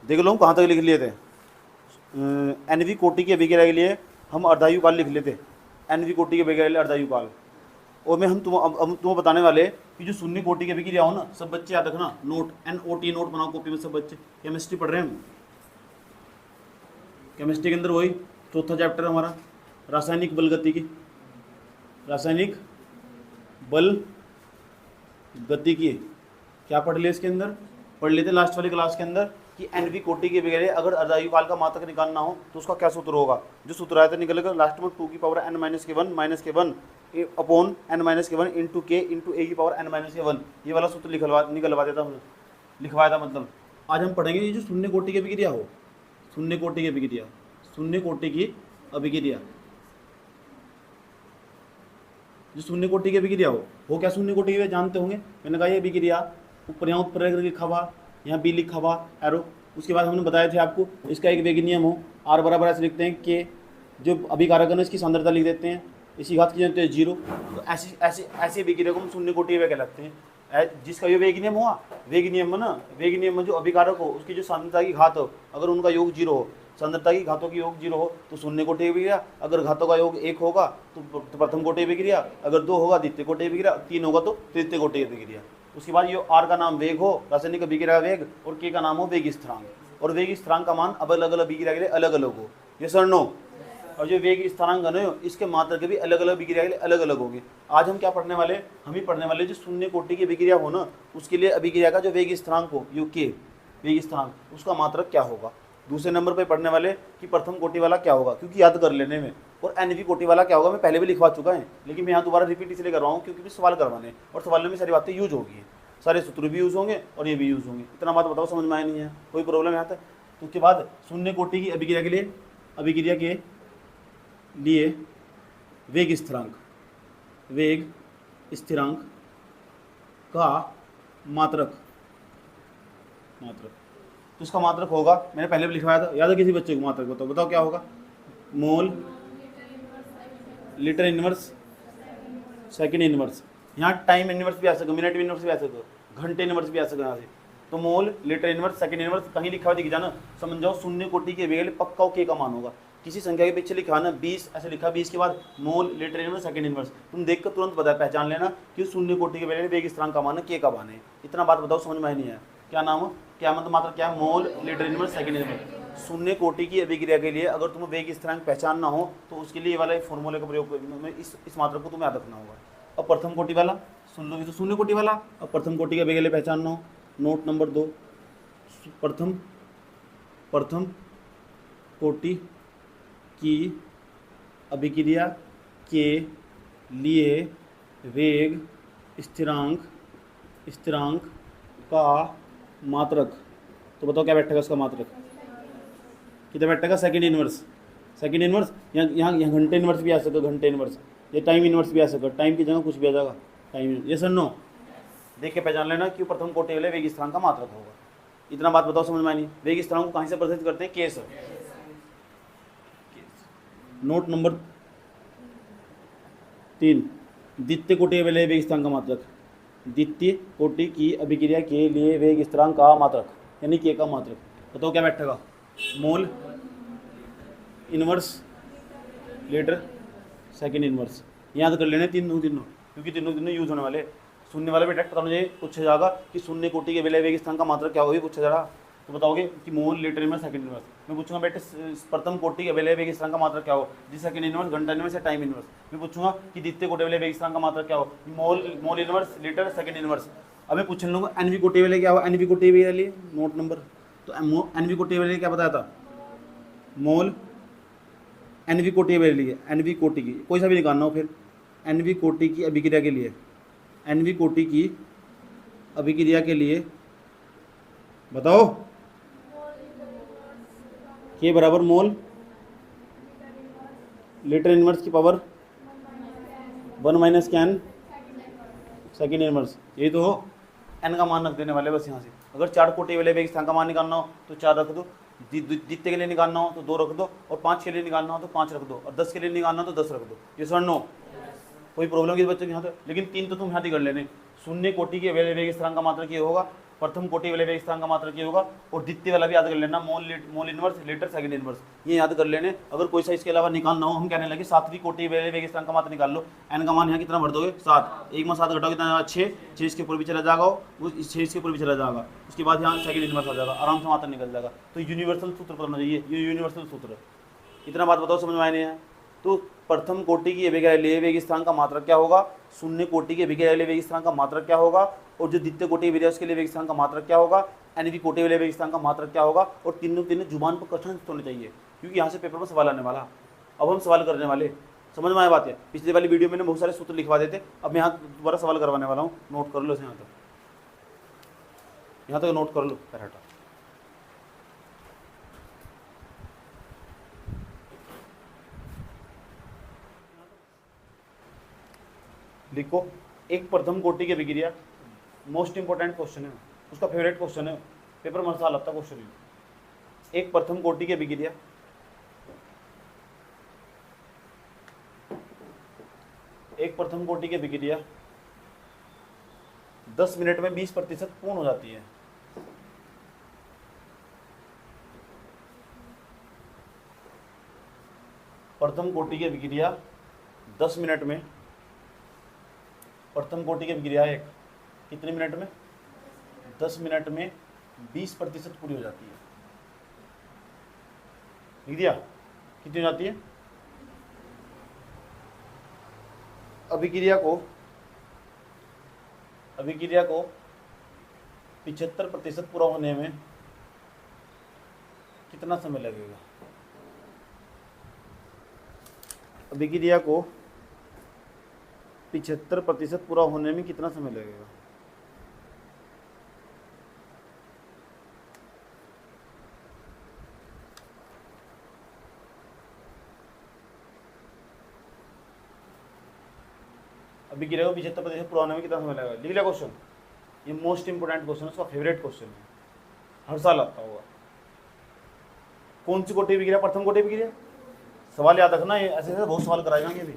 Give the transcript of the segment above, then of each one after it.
देख लो हम कहाँ तक लिख लिए थे। एनवी कोटि की अभिक्रिया के लिए हम अर्धायु काल लिख लेते, एनवी कोटि की अभिक्रिया के लिए अर्धायु काल। और मैं हम तुम्हें बताने वाले कि जो शून्य कोटि की अभिक्रिया हो ना, सब बच्चे याद रखना, नोट NOT नोट बनाओ कॉपी में सब बच्चे। केमिस्ट्री पढ़ रहे हैं हम, केमिस्ट्री के अंदर वही चौथा चैप्टर हमारा रासायनिक बल गतिकी, रासायनिक बल गतिकी। क्या पढ़ लिया इसके अंदर, पढ़ लेते लास्ट वाली क्लास के अंदर कि एनवी कोटि के बगैर अगर अर्धायु काल का मात्रक निकालना हो तो उसका क्या सूत्र होगा। जो सूत्र आया था निकलेगा लास्ट में 2 की पावर n माइनस के वन अपॉन n माइनस के वन इंटू के इंटू ए की पावर n माइनस के वन, ये वाला सूत्र निकलवा देता हूँ, लिखवाया था। मतलब आज हम पढ़ेंगे ये जो शून्य कोटि की अभिक्रिया हो, शून्य कोटि की अभिक्रिया, शून्य कोटि की अभिक्रिया, जो शून्य कोटि की अभिक्रिया हो क्या शून्य कोटि की, जानते होंगे। मैंने कहा ये अभिक्रिया ऊपर यहाँ उत्प्रेरक लिखा हुआ, यहाँ बी लिखा हुआ एरो। उसके बाद हमने बताया थे आपको इसका एक वेग नियम हो, आर बराबर ऐसे लिखते हैं के, जो अभिकारक है इसकी सांद्रता लिख देते हैं, इसी घात की जानते हैं 0। तो ऐसी अभिक्रिया को हम शून्य कोटि वे कहलाते हैं। जिसका ये वेग नियम हुआ, वेग नियम में ना, वेग नियम में जो अभिकारक हो उसकी जो सांद्रता की घात हो, अगर उनका योग 0 हो, सांद्रता की घातों की योग 0 हो तो शून्य कोटि की अभिक्रिया। अगर घातों का योग 1 होगा तो प्रथम कोटि की अभिक्रिया, अगर 2 होगा द्वितीय कोटि की अभिक्रिया, 3 होगा तो तृतीय कोटि की अभिक्रिया। उसके बाद ये आर का नाम वेग हो, रासायनिक अभिक्रिया का वेग, और के का नाम हो वेग स्थिरांक, और वेग स्थिरांक का मान अब अलग अलग अभिक्रिया के लिए अलग अलग हो, ये सर नो। और जो वेग स्थिरांक है ना, इसके मात्रक भी अलग अलग अभिक्रिया के लिए अलग अलग होंगे। आज हम क्या पढ़ने वाले, हम ही पढ़ने वाले जो शून्य कोटि की अभिक्रिया हो ना, उसके लिए अभिक्रिया का जो वेग स्थिरांक हो, यू के वेग स्थिरांक, उसका मात्रक क्या होगा। दूसरे नंबर पर पढ़ने वाले कि प्रथम कोटि वाला क्या होगा, क्योंकि याद कर लेने में, और एनवी कोटि वाला क्या होगा मैं पहले भी लिखवा चुका है, लेकिन मैं यहाँ दोबारा रिपीट इसलिए कर रहा हूँ क्योंकि भी सवाल करवाने, और सवालों में सारी बातें यूज होगी, सारे सूत्र भी यूज होंगे और ये भी यूज होंगे। इतना बात बताओ, समझ में आया नहीं है, कोई प्रॉब्लम यहाँ तक। तो उसके बाद शून्य कोटि की अभिक्रिया के लिए, अभिक्रिया के लिए वेग स्थिरांक, वेग स्थिरांक का मात्रक, तो इसका मात्रक होगा, मैंने पहले भी लिखवाया था, याद है किसी बच्चे को मात्रक बताओ क्या होगा। Mole litre inverse second inverse, यहाँ टाइम इनवर्स भी आ सके, मिनट इनवर्स भी आ सके, घंटे इनवर्स भी आ सके यहाँ से। तो mole litre inverse second inverse कहीं लिखा हुआ दिख जाना, समझ जाओ शून्य कोटि के वेग पक्का के का मान होगा। किसी संख्या के पीछे लिखा ना 20 ऐसे लिखा, 20 के बाद mole litre inverse second inverse, तुम देख कर तुरंत पहचान लेना कि शून्य कोटि के वेग स्थिरांक का मान है, के का मान है। इतना बात बताओ, समझ में नहीं है क्या नाम है, क्या मतलब मात्र क्या है, mole litre inverse second inverse. शून्य कोटि की अभिक्रिया के लिए अगर तुम्हें वेग स्थिरांक पहचानना हो तो उसके लिए वाला फॉर्मूले का प्रयोग में इस मात्रा को तुम्हें याद रखना होगा। अब प्रथम कोटि वाला सुन लो, तो शून्य कोटि वाला, अब प्रथम कोटि के अभिक्रिया पहचानना हो, नोट नंबर 2, प्रथम कोटि की अभिक्रिया के लिए वेग स्थिरांक का मात्रक, तो बताओ क्या बैठेगा उसका मात्रक, कितना बैठेगा, सेकंड इनवर्स, सेकंड इनवर्स। यहाँ घंटे इनवर्स भी आ सके, घंटे इनवर्स, ये टाइम इनवर्स भी आ सके, टाइम की जगह कुछ भी आ जाएगा, टाइम। ये सर नो, देख के पहचान लेना कि प्रथम कोटि वाले वेग स्थिरांक का मात्रक होगा। इतना बात बताओ, समझ में नहीं। वेग स्थिरांक को कहाँ से प्रदर्शित करते हैं, के से। नोट नंबर 3, द्वितीय कोटि वाले वेग स्थिरांक का मात्रक, द्वितीय कोटि की अभिक्रिया के लिए वेग स्थिरांक का मात्रक यानी के का मात्रक, बताओ क्या बैठेगा, mole inverse litre second inverse. याद कर लेने तीनों, क्योंकि तीनों यूज होने वाले। शून्य वाला भी डायरेक्ट पता मुझे पूछा जाएगा कि शून्य कोटि के वेग स्थिरांक का मात्रक क्या होगी, पूछा जा रहा, तो बताओगे कि mole litre inverse second inverse. मैं पूछूंगा बेटे प्रथम कोटि के वेग स्थिरांक का मात्रक क्या हो, जी सेकंड इनवर्स, घंटा इनवर्स या टाइम इनवर्स। मैं पूछूंगा कि द्वितीय कोटि वेग स्थिरांक का मात्रक क्या हो, mole inverse litre second inverse. अब मैं पूछ लूँगा एनवी कोटि वाले क्या हो, एनवी कोटि वाले लिए नोट नंबर, तो एनवी कोटि वाले क्या बताया था, मोल एनवी कोटि वाले लिए, एनवी कोटि की कोई सा भी निकालना हो, फिर एनवी कोटि की अभिक्रिया के लिए, एनवी कोटि की अभिक्रिया के लिए बताओ, के बराबर मोल लीटर इनवर्स की पावर 1 माइनस के एन सेकेंड इनवर्स, यही तो हो। एन का मान रख देने वाले बस यहाँ से। अगर 4 कोटि वाले वेग स्थिरांक का मान निकालना हो तो 4 रख दो, द्वितीय के लिए निकालना हो तो 2 रख दो, और 5 के लिए निकालना हो तो 5 रख दो, और 10 के लिए निकालना हो तो 10 रख दो। ये सर नो, कोई प्रॉब्लम किस बच्चे के यहाँ तक, लेकिन 3 तो तुम यहाँ कर लेने। शून्य कोटि के वेग स्थिरांक का मात्रक ये होगा, प्रथम कोटि वाले वेग स्थान का मात्रक ये होगा। और द्वितीय वाला भी याद कर लेना, mole inverse litre second inverse, ये याद कर लेने। अगर कोई सा इसके अलावा निकालना हो, हम कहने लगे सातवीं कोटि वाले वेग स्थान का मात्रक निकाल लो। एन का मान यहाँ कितना भर दोगे 7, 1 में 7 घटाओ कितना 6, 6 इसके ऊपर भी चला जाएगा, वो 6 इसके ऊपर भी चला जाएगा, उसके बाद यहाँ सेकंड इनवर्स आ जाएगा, आराम से मात्रक निकल जाएगा। तो यूनिवर्सल सूत्र पता होना चाहिए, ये यूनिवर्सल सूत्र। इतना बात बताओ समझ में आए नहीं है? तो प्रथम कोटि की अभिक्रिया वेग स्थान का मात्रक क्या होगा, शून्य कोटि के अभिक्रिया वेग स्थान का मात्रक क्या होगा, और जो द्वितीय कोटि विधेयक उसके लिए वेग स्थान का मात्रक क्या होगा, एनवी कोटि वाले वेग स्थान का मात्रक क्या होगा। और तीनों जुबान पर क्वेश्चन होने चाहिए, क्योंकि यहाँ से पेपर में सवाल आने वाला। अब हम सवाल करने वाले, समझ में आया बात है? पिछली वाली वीडियो में मैंने बहुत सारे सूत्र लिखवा देते, अब मैं यहाँ दोबारा सवाल करवाने वाला हूँ। नोट कर लो इसे, यहाँ तक नोट कर लो। हटा लिखो, एक प्रथम कोटि की अभिक्रिया, मोस्ट इंपोर्टेंट क्वेश्चन है, उसका फेवरेट क्वेश्चन है, पेपर में साल आता क्वेश्चन है। एक प्रथम कोटि की अभिक्रिया, एक प्रथम कोटि की अभिक्रिया 10 मिनट में 20% पूर्ण हो जाती है। प्रथम कोटि की अभिक्रिया 10 मिनट में, प्रथम कोटि की अभिक्रिया एक कितने मिनट में, 10 मिनट में 20% पूरी हो जाती है। लिख दिया? कितनी हो जाती है? अभिक्रिया को 75% पूरा होने में कितना समय लगेगा? अभिक्रिया को 75% पूरा होने में कितना समय लगेगा? अभिक्रिया को 75% पूरा होने में कितना समय लगेगा? लिख लिया क्वेश्चन? ये मोस्ट इंपोर्टेंट क्वेश्चन है, उसका फेवरेट क्वेश्चन है, हर साल आता होगा। कौन सी कोटि अभिक्रिया? प्रथम कोटि अभिक्रिया। सवाल याद रखना, ये ऐसे ऐसे बहुत सवाल कराएगा ये भी।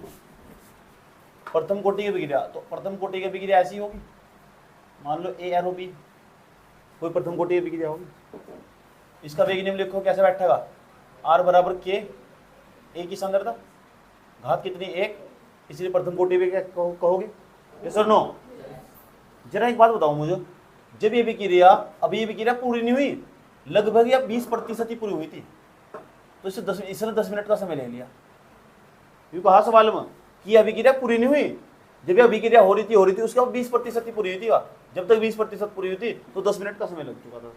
प्रथम कोटि की अभिक्रिया, तो प्रथम कोटि की अभिक्रिया ऐसी होगी, मान लो ए आर ओ बी, कोई प्रथम कोटि की अभिक्रिया होगी। इसका वेग नियम लिखो, कैसे बैठेगा? आर बराबर के, ए की सांद्रता घात कितनी 1, इसलिए प्रथम कोटि अभिक्रिया कहोगे। यस और नो? जरा एक बात बताओ मुझे, जब ये अभिक्रिया, अभी ये अभिक्रिया पूरी नहीं हुई, लगभग या 20% ही पूरी हुई थी, तो इसने 10 मिनट का समय ले लिया। क्यों कहा सवाल में कि अभिक्रिया पूरी नहीं हुई, जब ये अभिक्रिया हो रही थी उसके बाद 20% ही पूरी हुई थी। जब तक 20% पूरी हुई थी तो 10 मिनट का समय लग चुका था।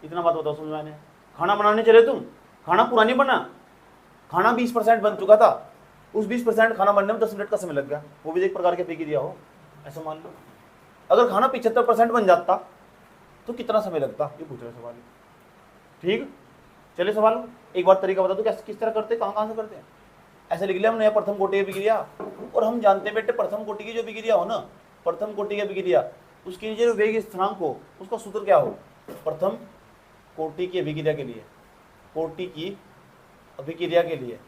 इतना बात बताओ समझ में आने? खाना बनाने चले तुम, खाना पूरा नहीं बना, खाना 20% बन चुका था, उस 20% खाना बनने में 10 मिनट का समय लग गया, वो भी एक प्रकार की अभिक्रिया हो, ऐसा मान लो। अगर खाना 75% बन जाता तो कितना समय लगता, ये पूछ रहे सवाल। ठीक, चलिए सवाल एक बार तरीका बता दो, किस तरह करते, कहाँ से करते हैं। ऐसे लिख लिया हमने प्रथम कोटि की अभिक्रिया, और हम जानते हैं बेटे प्रथम कोटि की जो अभिक्रिया हो ना, प्रथम कोटि की अभिक्रिया, उसके जो वेग स्थिरांक हो उसका सूत्र क्या हो? प्रथम कोटि की अभिक्रिया के लिए, कोटि की अभिक्रिया के लिए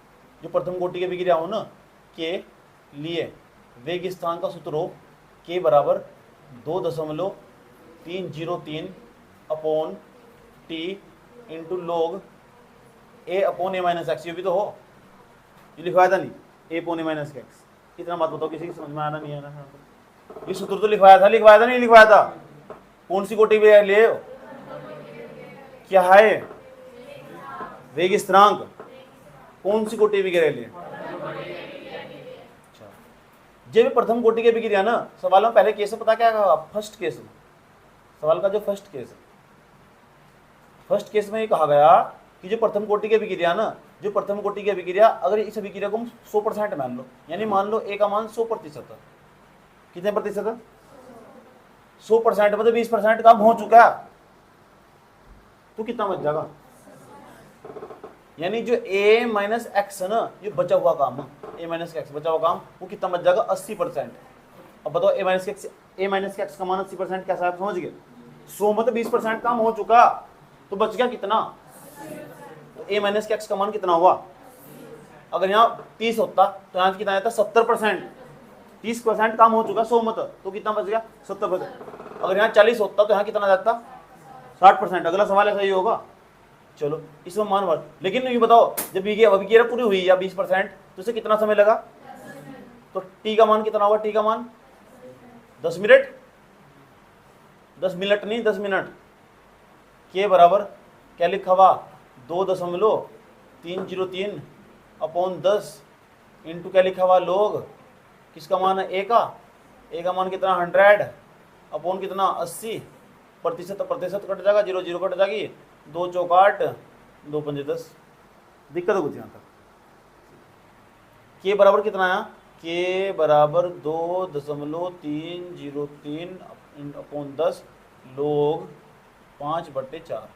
जो प्रथम कोटि की अभिक्रिया हो ना, के लिए वेग स्थिरांक का सूत्र हो के बराबर 2.303 अपॉन टी इंटू लॉग ए अपॉन ए माइनस एक्स। ये भी तो हो, ये लिखवाया था नहीं, ए अपॉन ए माइनस एक्स। इतना बात बताओ, किसी की समझ में आना नहीं आना? ये सूत्र तो लिखवाया था नहीं लिखवाया था? कौन सी कोटि में ले हो? क्या है वेग स्थिरांक? कौन सी कोटि अभिक्रिया लिए? अच्छा, जब प्रथम कोटि की अभिक्रिया ना, सवाल में पहले केस पता क्या कहा? फर्स्ट केस में, सवाल का जो फर्स्ट केस में ये कहा गया कि जो प्रथम कोटि की अभिक्रिया ना, जो प्रथम कोटि की अभिक्रिया, अगर इस अभिक्रिया को हम 100% मान लो, यानी मान लो ए का मान 100% है, कितने प्रतिशत है? 100% मतलब 20% काम हो चुका है, तो कितना बच जाएगा? यानी जो a माइनस एक्स है ना, ये बचा हुआ काम है, a माइनस एक्स बचा हुआ काम, वो कितना बच जाएगा? 80%। अब बताओ a माइनस एक्स का मान 80% कैसा है, समझ गए? 100 मतलब 20% काम हो चुका, तो बच गया कितना? तो a माइनस एक्स का मान कितना हुआ? अगर यहाँ 30 होता तो यहाँ कितना आता? 70%। 30% काम हो चुका 100 मत, तो कितना बच गया? 70%। अगर यहाँ 40 होता तो यहाँ कितना जाता? 60%। अगला सवाल ऐसा ही होगा। चलो इसमें मान भर, लेकिन ये बताओ जब ये अभिक्रिया पूरी हुई या 20% तो इसे कितना समय लगा? तो टी का मान कितना होगा? टी का मान 10 मिनट, 10 मिनट नहीं 10 मिनट। के बराबर क्या लिखा हुआ? 2.303 अपॉन 10 इंटू क्या लिखा हुआ? लोग किसका मान है? ए का मान कितना? 100 अपॉन कितना? 80। प्रतिशत प्रतिशत कट जाएगा, 0 0 कट जाएगी, 2 चौक 8, 2 पंजे 10। दिक्कत है कुछ यहाँ तक? के बराबर कितना आया? के बराबर 2.303 अपॉन 10 लोग 5/4।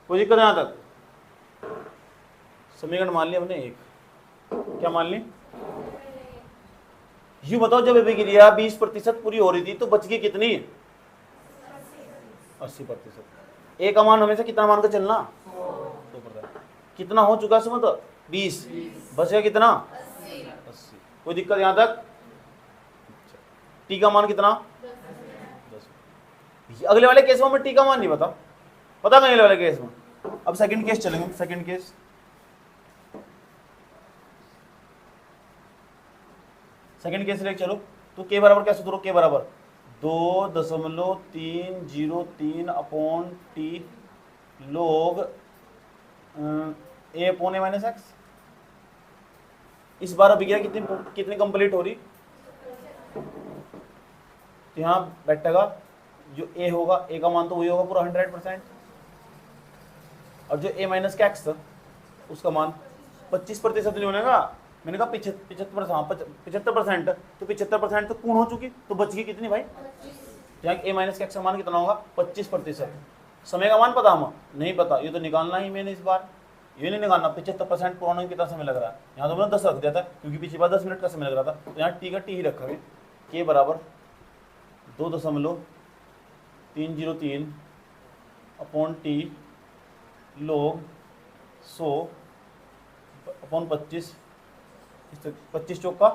कोई दिक्कत है यहाँ तक? समीकरण मान लिया हमने एक। क्या मान ली? यूं बताओ जब अभिक्रिया 20% पूरी हो रही थी तो बच गई कितनी? 80%। ए का मान हमेशा कितना मान कर चलना? 100%। कितना हो चुका है? मतलब 20, बचेगा कितना? 80। कोई दिक्कत यहां तक? टी का मान कितना? 10। अगले वाले केस में टी का मान नहीं पता नहीं अगले वाले केस में। अब सेकंड केस चलेंगे। सेकंड केस लेके चलो। तो के बराबर क्या सूत्र? के बराबर 2.303 अपॉन टी लोग ए अपॉन ए माइनस एक्स। इस बार अभिक्रिया कितनी कंप्लीट हो रही? तो यहाँ बैठेगा जो ए होगा, ए का मान तो वही होगा पूरा 100%, और जो ए माइनस का एक्स था उसका मान 25% नहीं होने का। मैंने कहा 75%, तो 75% तो पूर्ण हो चुकी, तो बच गई कितनी भाई? यहाँ ए माइनस का एक्स का मान कितना होगा? 25%। समय का मान पता हम नहीं पता, ये तो निकालना ही मैंने इस बार। ये नहीं निकालना 75% पूर्ण कितना समय लग रहा है। यहाँ तो मैंने 10 रख दिया था क्योंकि पिछली बार 10 मिनट का समय लग रहा था, तो यहाँ टी का टी ही रखा है। के बराबर 2.303 अपॉन टी लोग 100 अपॉन 25, 25 चौक का।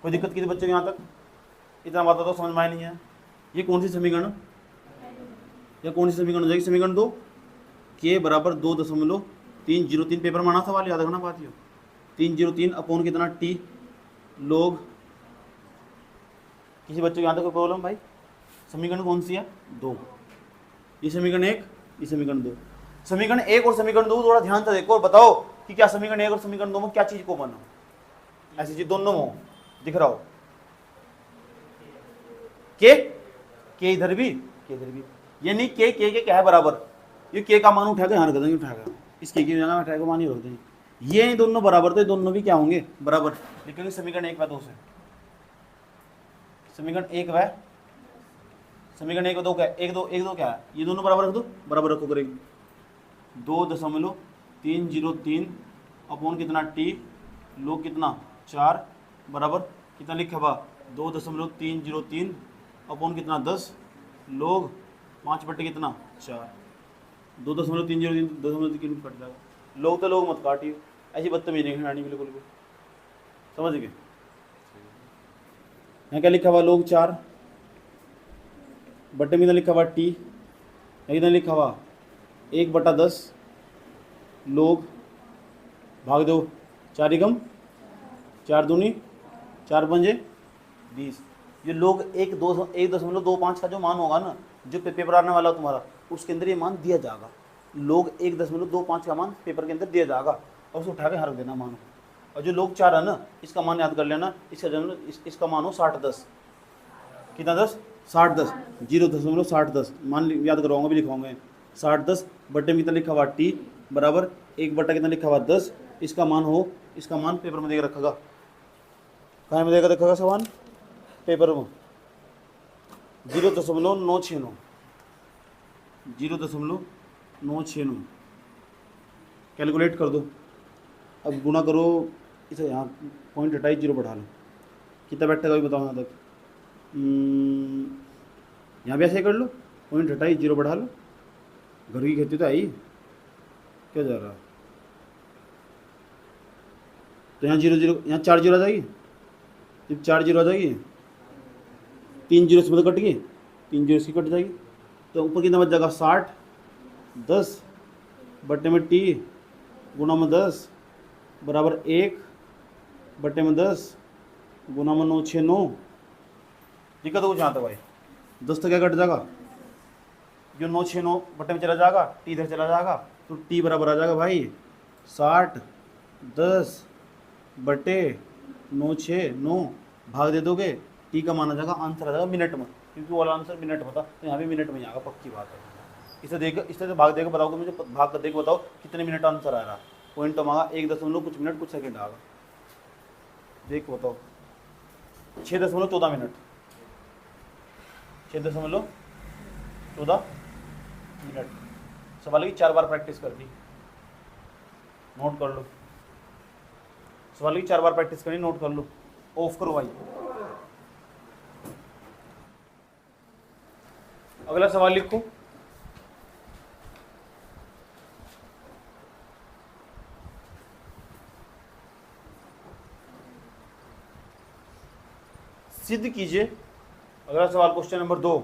कोई दिक्कत किसी बच्चे को यहाँ तक? इतना बात तो समझ में आया नहीं है। ये कौन सी समीकरण? या कौन सी समीकरण हो जाएगी? समीकरण 2। के बराबर 2.303 पेपर में आना सवाल याद रखना बात। 303 अपॉन कितना? टी लोग। किसी बच्चे को यहाँ तक कोई प्रॉब्लम भाई? समीकरण कौन सी है? 2। ये समीकरण 1, ये समीकरण 2। समीकरण 1 और समीकरण 2 थोड़ा ध्यान से देखो और बताओ कि क्या समीकरण 1 और समीकरण 2 में क्या चीज को बना? ऐसी चीज दोनों में दिख रहा हो। के इधर भी, के इधर भी, यानी के क्या है? बराबर। ये के का मान उठाकर यहाँ रख देंगे, उठाकर इस के की जगह उठाकर मान ही रख देंगे। ये दोनों बराबर, तो दोनों भी क्या होंगे? बराबर। लिखेंगे समीकरण 1 व 2 से। समीकरण 1 व समीकरण 1 व 2 क्या है? 1 2 क्या है? ये दोनों बराबर रख दो, बराबर रखो करेंगे। 2.303 अपॉन कितना? टी लोग कितना? 4 बराबर कितना लिखा हुआ? 2.303 अपॉन कितना? 10 लोग 5/4 कितना? 4। 2.303 2.3 कट जाएगा। लोग तो लोग मत काटिए, ऐसी बदतमीजी नहीं खानी बिल्कुल भी, समझ गए? यहाँ क्या लिखा हुआ? लोग 4 बट्टे में कितना लिखा हुआ? टी कितना लिखा हुआ? 1/10 लोग भाग दो 4 एकम 4 दूनी 4 पंजे 20। ये लोग 1.25 का जो मान होगा ना, जो पेपर आने वाला तुम्हारा, उसके अंदर ये मान दिया जाएगा। लोग 1.25 का मान पेपर के अंदर दिया जाएगा और उसे उठा के हर देना मान को। और जो लोग 4 है ना, इसका मान याद कर लेना। इसका मान हो 60-10। कितना? 10 60-10 0.60-10 मान याद करवाऊंगा भी, लिखवाऊंगे 60-10 बट्टे में कितना लिखा हुआ? टी बराबर 1/, कितना लिखा हुआ? 10। इसका मान हो, इसका मान पेपर में देकर रखेगा। कहाँ में देकर रखेगा सवाल? पेपर में 0.969 0.969 कैलकुलेट कर दो। अब गुना करो इसे, यहाँ पॉइंट हटाई 0 बढ़ा लो, कितना बैठेगा अभी बताओ यहाँ तक? यहाँ भी ऐसे कर लो, पॉइंट हटाई 0 बढ़ा लो। घर की खेती तो आई, क्या जा रहा है? तो यहाँ 0 0, यहाँ 4 0 आ जाएगी। जब 4 0 आ जाएगी, 3 0 से मतलब कट गई, 3 0 इसकी कट जाएगी। तो ऊपर कितना बच जाएगा 60, 10 बटे में टी गुणा में 10 बराबर 1 बटे में 10 गुना में 9 6 9। दिक्कत हो जहाँ तक भाई 10 तो क्या कट जाएगा, जो 9 6 9 बटे में चला जाएगा, टी इधर चला जाएगा, तो टी बराबर आ जाएगा भाई 60 10 बटे 9 6 9 भाग दे दोगे, टी का मान आ जाएगा, आंसर आ जाएगा मिनट में, क्योंकि वाला आंसर मिनट में था, तो यहाँ भी मिनट में आएगा, पक्की बात है। इसे देख इसे से भाग देकर बताओगे मुझे, भाग कर देख बताओ कितने मिनट आंसर आ रहा। पॉइंट तो मांगा 1 कुछ मिनट कुछ सेकंड आएगा, देख बताओ 6.14 मिनट, 6.14 मिनट। सवाल की 4 बार प्रैक्टिस कर दी, नोट कर लो, सवाल की 4 बार प्रैक्टिस करनी, नोट कर लो। ऑफ करो भाई। अगला सवाल लिखो, सिद्ध कीजिए। अगला सवाल क्वेश्चन नंबर 2,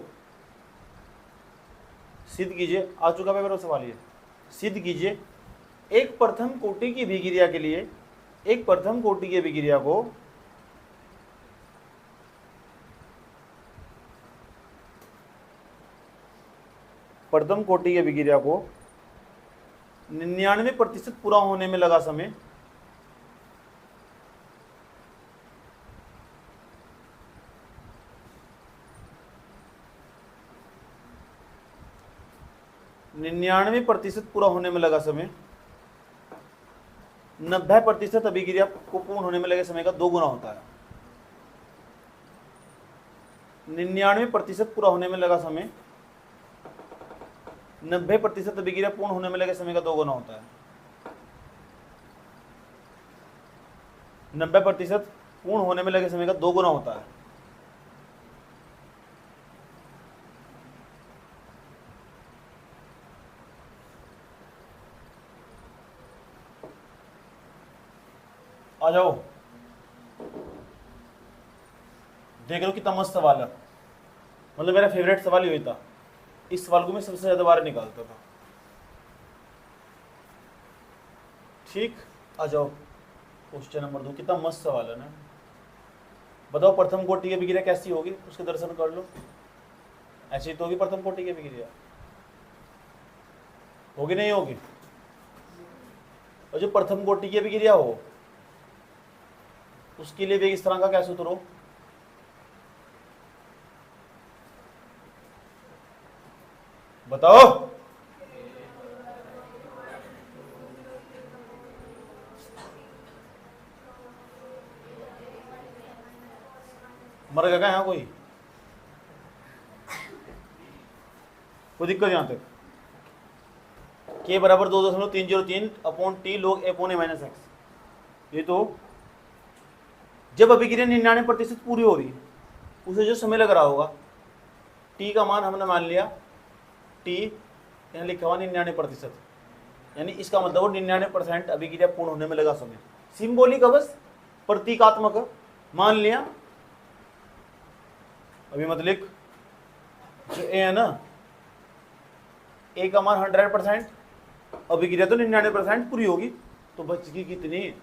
सिद्ध कीजिए, आ चुका है मेरा सवाल ये। सिद्ध कीजिए एक प्रथम कोटि की अभिक्रिया के लिए, एक प्रथम कोटि की अभिक्रिया को प्रथम कोटि की अभिक्रिया को 99% पूरा होने में लगा समय 99% पूरा होने में लगा समय 90% अभिक्रिया को पूर्ण होने में लगे समय का 2 गुना होता है। 99% पूरा होने में लगा समय 90% अभिक्रिया पूर्ण होने में लगे समय का 2 गुना होता है। 90% पूर्ण होने में लगे समय का 2 गुना होता है। आ जाओ, देख लो कितना मस्त सवाल है, मतलब मेरा फेवरेट सवाल ही था। इस सवाल को मैं सबसे ज्यादा बार निकालता था। ठीक, आ जाओ क्वेश्चन नंबर 2, कितना मस्त सवाल है ना। बताओ प्रथम कोटि की अभिक्रिया कैसी होगी, उसके दर्शन कर लो। ऐसी तो होगी प्रथम कोटि की अभिक्रिया, होगी नहीं होगी? और जो प्रथम कोटि की अभिक्रिया हो उसके लिए भी इस तरह का क्या सूत्र हो, बताओ। मर गया क्या यहाँ कोई दिक्कत यहाँ तक? के बराबर 2.303 upon T log a/a minus x. ये तो जब अभिक्रिया 99% पूरी हो रही, उसे जो समय लग रहा होगा, टी का मान हमने मान लिया, टी यहाँ लिखा हुआ 99%, यानी इसका मतलब वो 99% अभिक्रिया पूर्ण होने में लगा समय। सिंबॉलिक बस प्रतीकात्मक मान लिया। अभी मत लिख, जो ए है ना, ए का मान 100%, अभिक्रिया तो 99% पूरी होगी, तो बचगी कितनी?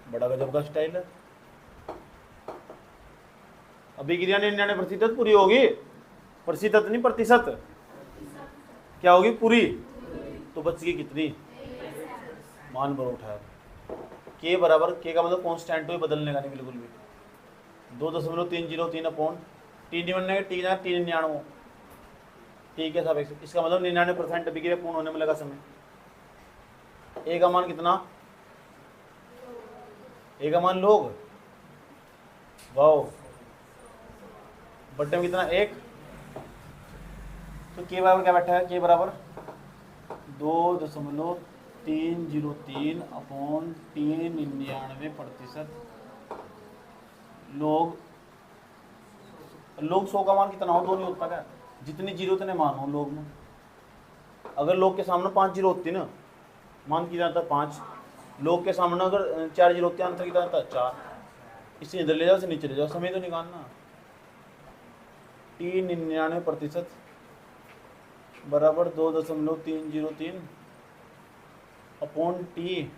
बड़ा गजब का स्टाइल है। अभिक्रिया 99% पूरी होगी, प्रतिशत नहीं प्रतिशत, क्या होगी? पूरी, तो बचगी कितनी? मान पर उठाया के बराबर, के का मतलब कांस्टेंट हो, बदलने का नहीं बिल्कुल भी। 2.303 अपॉन टी डी बनने टी ना 99, टी के साथ इसका मतलब 99% अभिक्रिया पूर्ण होने में लगा समय। ए का मान कितना? ए का मान लोग, वाओ, बट्टे में कितना? 1, तो के बराबर क्या बैठा है? के बराबर 2.303 अपॉन टी 99% लोग 100 का मान कितना हो? 2 नहीं होता क्या? जितनी जीरो उतने मान हो लोग में। अगर लोग के सामने 5 जीरो होती ना, मान कितना था? 5। लोग के सामने अगर 4 जीरो होती, आंसर कितना था? 4। इससे इधर ले जाओ, इसे नीचे ले जाओ, समय तो निकालना। टी 99% बराबर 2.303 अपॉन टी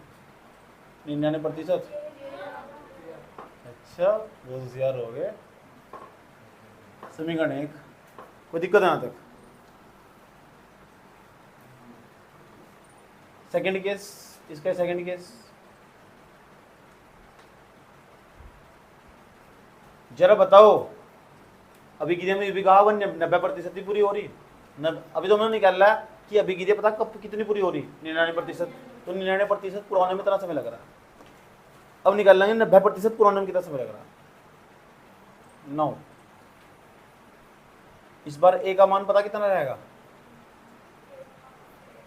99%। अच्छा, बहुत होशियार हो गए। समीकरण 1, कोई दिक्कत है यहाँ तक? सेकंड केस, इसका सेकंड केस जरा बताओ। अभिक्रिया में विभाग 90% ही पूरी हो रही अभी तो मैंने निकाल रहा कि अभिक्रिया पता कब कितनी पूरी हो रही 99%, तो 99% पूरा होने में कितना समय लग रहा है। अब निकाल लेंगे 90% पूरा होने में कितना समय लग रहा है, 9। इस बार ए का मान पता कितना रहेगा?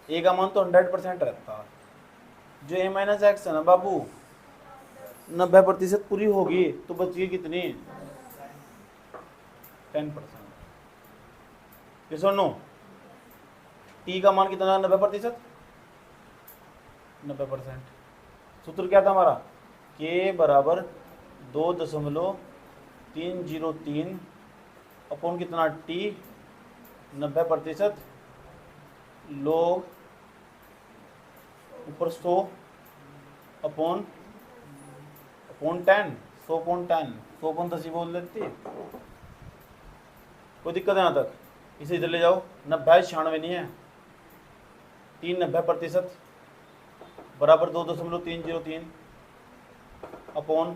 ए का मान तो 100% रहता है। जो ए माइनस एक्स है ना बाबू, 90% पूरी होगी तो बचेगी कितनी? 10%। यस और नो? टी का मान कितना? 90%। 90%। सूत्र क्या था हमारा? के बराबर 2.303 अपॉन कितना? टी 90% लोग ऊपर 100 अपॉन 10, 100/10 ही बोल देती। कोई दिक्कत है यहाँ तक? इसे इधर ले जाओ। 90 नहीं है, 90% बराबर 2.303 अपॉन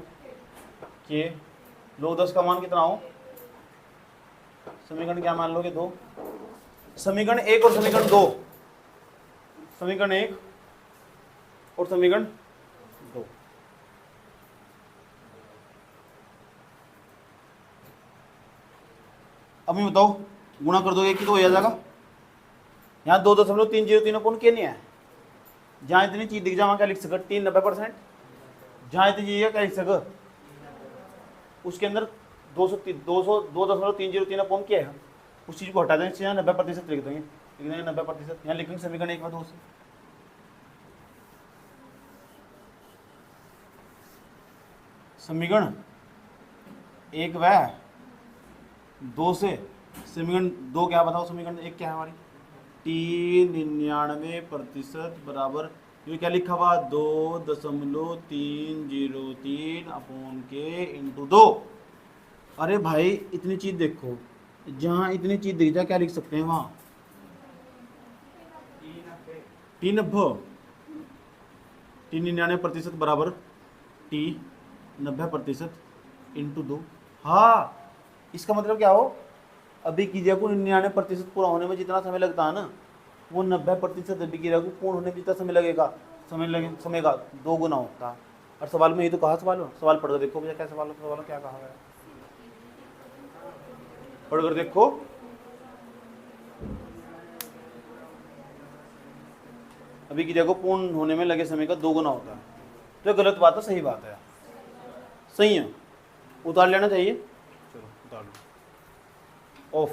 के लोग 10 का मान कितना हो? समीकरण क्या मान लोगे? 2। समीकरण 1 और समीकरण 2, समीकरण 1 और समीकरण 2। अभी बताओ, गुणा कर दोगे कि तो हो जाएगा। यहाँ 2.303 अपॉन के नहीं है, जहाँ इतनी चीज दिख जाए वहाँ क्या लिख सके? टी 90%। जहाँ इतनी चीज है क्या लिख सके? उसके अंदर 2.303 अपॉन क्या है, उस चीज को हटा देंगे, यहाँ 90% लिख देंगे। लिख देंगे 90%, यहाँ लिखेंगे समीकरण 1 व 2 से। समीकरण 1 व 2 से समीकरण 2 क्या बताओ? समीकरण 1 क्या है हमारी? टी 99% बराबर, ये क्या लिखा हुआ? 2.303 अपॉन के इंटू 2। अरे भाई इतनी चीज देखो, जहाँ इतनी चीज दिख जाए क्या लिख सकते हैं वहाँ? टी 99% बराबर टी 90% इंटू 2। हाँ, इसका मतलब क्या हो? अभिक्रिया को 99% पूरा होने में जितना समय लगता है ना, वो 90% अभिक्रिया को पूर्ण होने में जितना समय लगेगा, समय का 2 गुना होता है। और सवाल में ये तो कहा, सवाल पढ़कर देखो भैया, क्या सवाल क्या कहा है, पढ़कर देखो। अभिक्रिया को पूर्ण होने में लगे समय का 2 गुना होता है। तो गलत बात है? सही बात है? सही है, उतार लेना चाहिए। चलो उतार लो, ऑफ।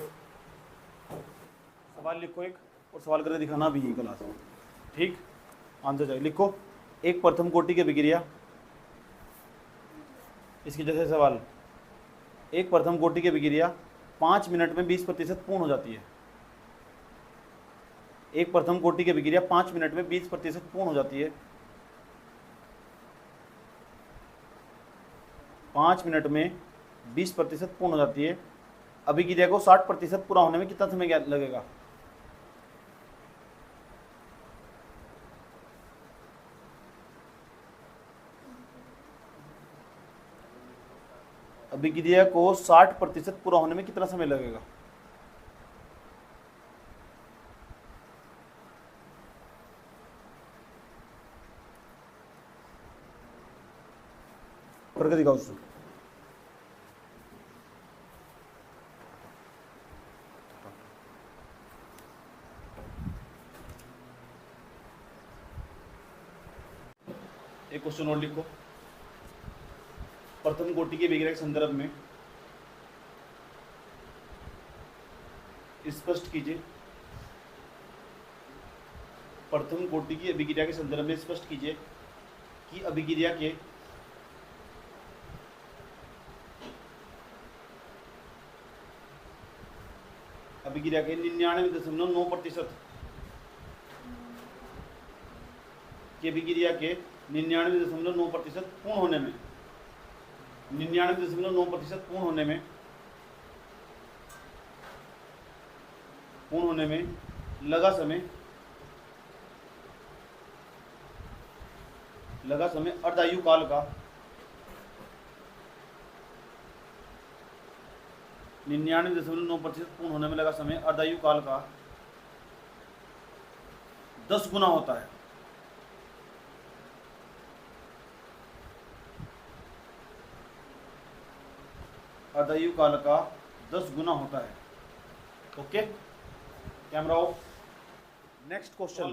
सवाल लिखो एक, और सवाल करके दिखाना भी है क्लास में, ठीक? आंसर चाहिए, लिखो। एक प्रथम कोटि की अभिक्रिया, इसकी जैसे सवाल, एक प्रथम कोटि की अभिक्रिया 5 मिनट में 20% पूर्ण हो जाती है। एक प्रथम कोटि की अभिक्रिया 5 मिनट में 20% पूर्ण हो जाती है। 5 मिनट में 20% पूर्ण हो जाती है। अभिक्रिया को 60% पूरा होने में कितना समय लगेगा? अभिक्रिया को 60% पूरा होने में कितना समय लगेगा? करके दिखाओ उसको। एक क्वेश्चन और लिखो। प्रथम कोटि के अभिक्रिया के संदर्भ में स्पष्ट कीजिए। प्रथम कोटि की अभिक्रिया के संदर्भ में स्पष्ट कीजिए कि अभिक्रिया के अभिक्रिया के 99.9% की अभिक्रिया के 99.9% पूर्ण होने में 99.9% पूर्ण होने में लगा समय अर्धायु काल का 99.9% पूर्ण होने में लगा समय अर्धायु काल का 10 गुना होता है। अर्धायु काल का 10 गुना होता है। Okay, camera off. Next question,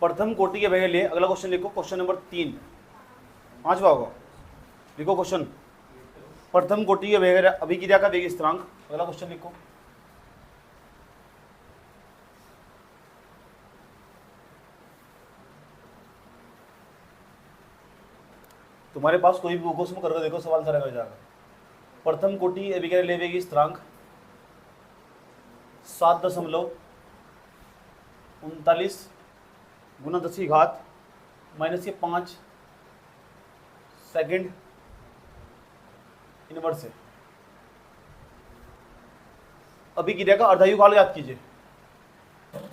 प्रथम कोटि के लिए अगला क्वेश्चन लिखो। क्वेश्चन नंबर 3, 5वां होगा। लिखो क्वेश्चन, प्रथम कोटि के अभिक्रिया का वेग स्थिरांक। अगला क्वेश्चन लिखो। तुम्हारे पास कोई भी बुक उसमें करके देखो, सवाल सारा कर जाएगा। प्रथम कोटि अभिक्रिया ले वेग स्थिरांक 7.39 गुना 10⁻⁻5 सेकेंड इनवर्स है। अभिक्रिया का अर्धायु काल याद कीजिए।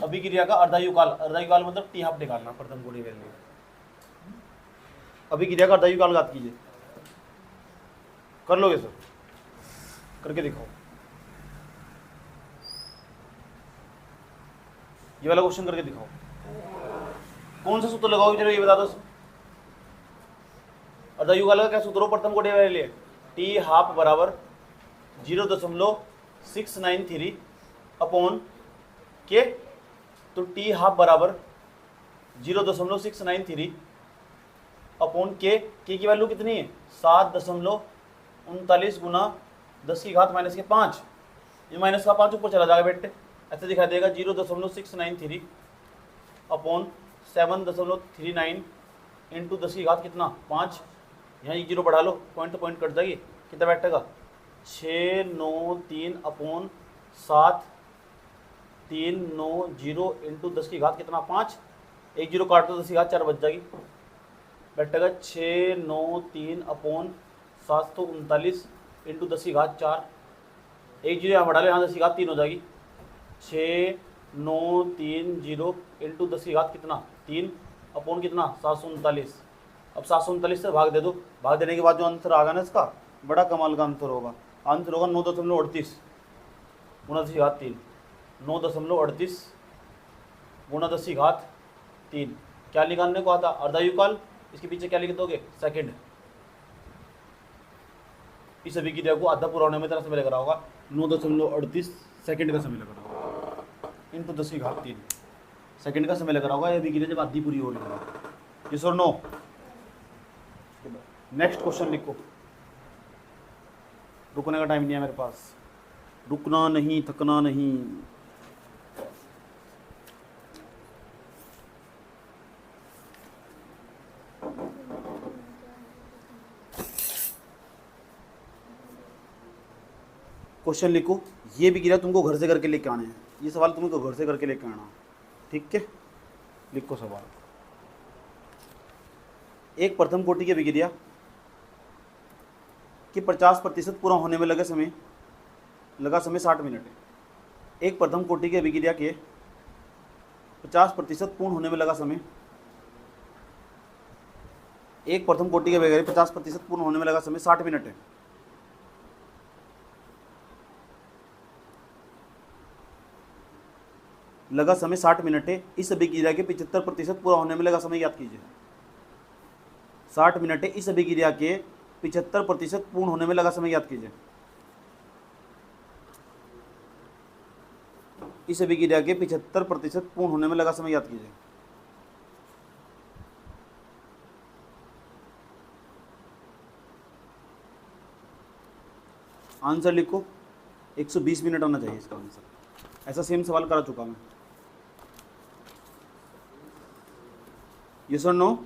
अभिक्रिया का अर्धायु काल मतलब टी हाफ निकालना प्रथम कोटि वेग में। अभिक्रिया का अर्धायु काल याद कीजिए। कर लोगे सर? करके दिखाओ। ये वाला क्वेश्चन करके दिखाओ। कौन सा सूत्र लगाओगे चलो ये बता दो। अर्धायु काल का क्या सूत्र हो प्रथम कोटि के लिए? टी हाफ बराबर 0.693 अपॉन के। तो टी हाफ बराबर 0.693 अपॉन के की वैल्यू कितनी है? 7.39 गुना 10⁻⁻5। ये माइनस का 5 ऊपर चला जाएगा बेटे, ऐसे दिखा देगा 0.693 अपॉन 7.39 इंटू 10 कितना 5। यहाँ एक जीरो बढ़ा लो, पॉइंट तो पॉइंट कट जाएगी, कितना बैठेगा 693 अपॉन 7390 इंटू 10 कितना 5। एक जीरो काट दो 10⁻4 बच जाएगी, बैठेगा 693 अपॉन 739 इंटू 10⁻4। एक जीरो यहाँ बढ़ा लो, यहाँ 10⁻3 हो जाएगी। 6930 इंटू 10 कितना 3 अपॉन कितना 739। अब 739 से भाग दे दो। भाग देने के बाद जो आंसर आएगा ना इसका बड़ा कमाल का आंसर होगा। आंसर होगा 9.38 गुना 10⁻3। 9.38 गुना 10⁻3। क्या निकालने को आता? अर्धायु काल। इसके पीछे क्या लिख दोगे? सेकंड। इस अभिक्रिया को आधा पूरा होने में तरह समय लग रहा होगा 9.38 सेकंड का समय लग रहा होगा इंटू 10⁻3 सेकंड का समय लग रहा होगा। ये अभिक्रिया जब आधी पूरी हो रही है। यस और नो? नेक्स्ट क्वेश्चन लिखो। रुकने का टाइम नहीं है मेरे पास, रुकना नहीं, थकना नहीं। क्वेश्चन लिखो। ये भी गिरा तुमको घर से करके लेके आने हैं। ये सवाल तुमको घर से करके लेके आना, ठीक है? लिखो सवाल। एक प्रथम कोटि की अभिक्रिया कि 50% पूरा होने में लगा समय 60 मिनट है। एक प्रथम कोटि की अभिक्रिया के 50% पूर्ण होने में लगा समय, एक प्रथम कोटि की अभिक्रिया 50% पूर्ण होने में लगा समय 60 मिनट है। लगा समय 60 मिनट है। इस अभिक्रिया के 75% पूरा होने में लगा समय याद कीजिए। 60 मिनट है। इस अभिक्रिया के 75% पूर्ण होने में लगा समय याद कीजिए। इस अभिक्रिया के 75% पूर्ण होने में लगा समय याद कीजिए। आंसर लिखो। 120 मिनट होना चाहिए इसका आंसर। ऐसा सेम सवाल करा चुका मैं। यस और नो?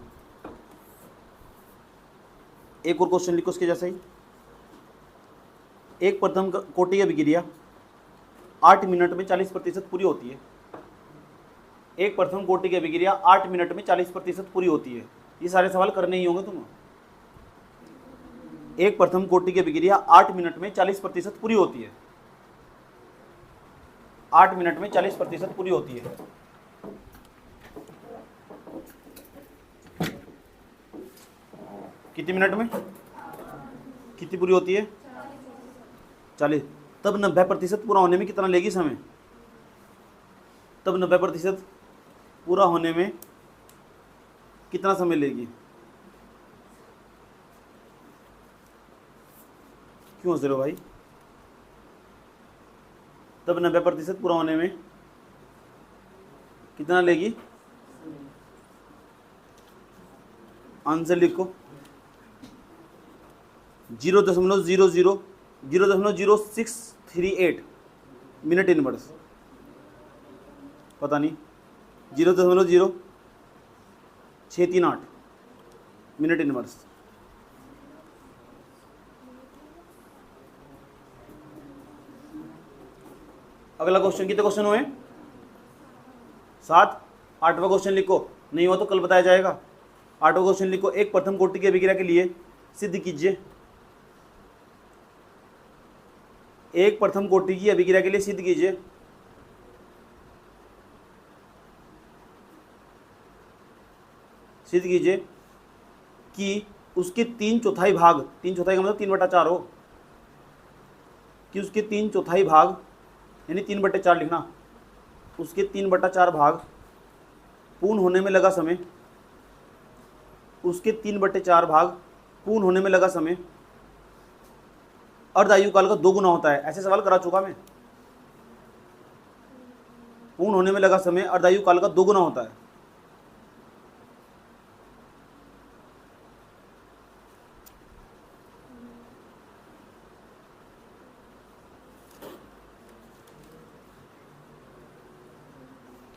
एक और क्वेश्चन लिखो उसके जैसा ही। एक प्रथम कोटि की अभिक्रिया 8 मिनट में 40% पूरी होती है। एक प्रथम कोटि की अभिक्रिया 8 मिनट में 40% पूरी होती है। ये सारे सवाल करने ही होंगे तुम। एक प्रथम कोटि की अभिक्रिया 8 मिनट में 40% पूरी होती है। 8 मिनट में 40% पूरी होती है। कितने मिनट में कितनी पूरी होती है? 40। तब 90% पूरा होने में कितना लेगी समय? तब 90% पूरा होने में कितना समय लेगी? क्यों हंस रहे हो भाई? तब 90% पूरा होने में कितना लेगी? आंसर लिखो। 0.00638 मिनट इनवर्स। पता नहीं, 0.0638 मिनट इनवर्स। अगला क्वेश्चन, कितने क्वेश्चन हुए? 7। 8वां क्वेश्चन लिखो, नहीं हुआ तो कल बताया जाएगा। 8वां क्वेश्चन लिखो, एक प्रथम कोटि की अभिक्रिया के लिए सिद्ध कीजिए। एक प्रथम कोटि की अभिक्रिया के लिए सिद्ध कीजिए। सिद्ध कीजिए कि उसके 3/4 भाग, 3/4 का मतलब 3/4 हो, कि उसके 3/4 भाग यानी 3/4 लिखना, उसके 3/4 भाग पूर्ण होने में लगा समय, उसके 3/4 भाग पूर्ण होने में लगा समय अर्धायु काल का 2 गुना होता है। ऐसे सवाल करा चुका मैं। पूर्ण होने में लगा समय अर्धायु काल का 2 गुना होता है।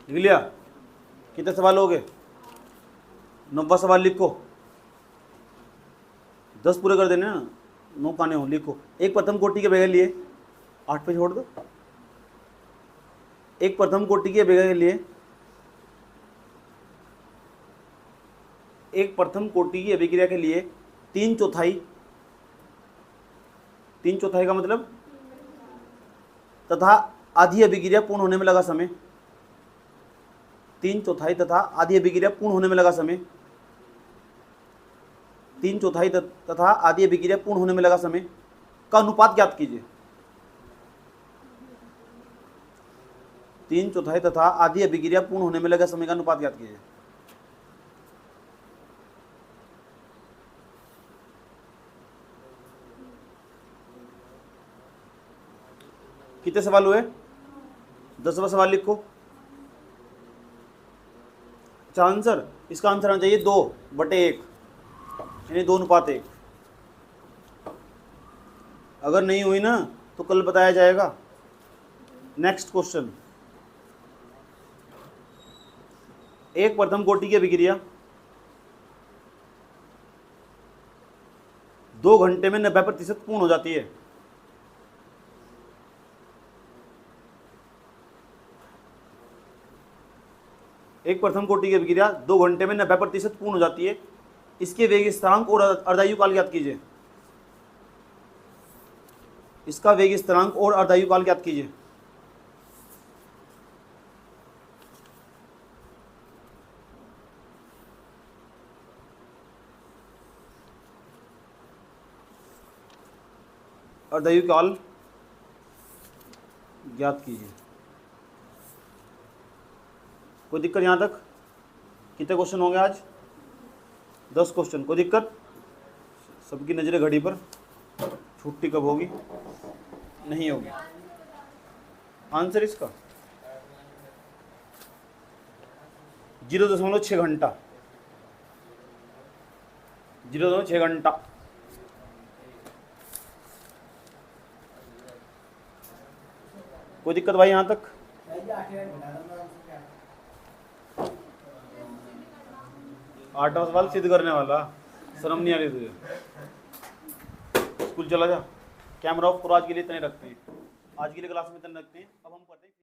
लिख लिया? कितने सवाल हो गए? 9वां सवाल लिखो। 10 पूरे कर देने ना, 9 काने हो। लिखो, एक प्रथम कोटि के अभिक्रिया के लिए 8 पे छोड़ दो। एक प्रथम कोटि की अभिक्रिया के लिए, एक प्रथम कोटि की अभिक्रिया के लिए 3/4, 3/4 का मतलब तथा आधी अभिक्रिया पूर्ण होने में लगा समय, 3/4 तथा आधी अभिक्रिया पूर्ण होने में लगा समय, 3/4 तथा आधी अभिक्रिया पूर्ण होने में लगा समय का अनुपात ज्ञात कीजिए। 3/4 तथा आधी अभिक्रिया पूर्ण होने में लगा समय का अनुपात ज्ञात कीजिए। कितने सवाल हुए? 10वां सवाल लिखो। अच्छा, आंसर, इसका आंसर आना चाहिए 2/1 यानी 2:1। अगर नहीं हुई ना तो कल बताया जाएगा। नेक्स्ट क्वेश्चन, एक प्रथम कोटि की अभिक्रिया 2 घंटे में 90% पूर्ण हो जाती है। एक प्रथम कोटि की अभिक्रिया 2 घंटे में 90% पूर्ण हो जाती है। इसके वेग स्थिरांक और अर्धायु काल ज्ञात कीजिए। इसका वेग स्थिरांक और अर्धायु काल ज्ञात कीजिए। अर्धायु काल ज्ञात कीजिए। कोई दिक्कत यहाँ तक? कितने क्वेश्चन होंगे आज? 10 क्वेश्चन। कोई दिक्कत? सबकी नजरें घड़ी पर। छुट्टी कब होगी? नहीं होगी। आंसर इसका 0.6 घंटा। 0.6 घंटा। कोई दिक्कत भाई यहाँ तक? 8वां सवाल सिद्ध करने वाला। शर्म नहीं आ रही तुझे? स्कूल चला जा। कैमरा ऑफ करो, आज के लिए इतने रखते हैं, आज के लिए क्लास में इतने रखते हैं। अब हम पढ़ते हैं।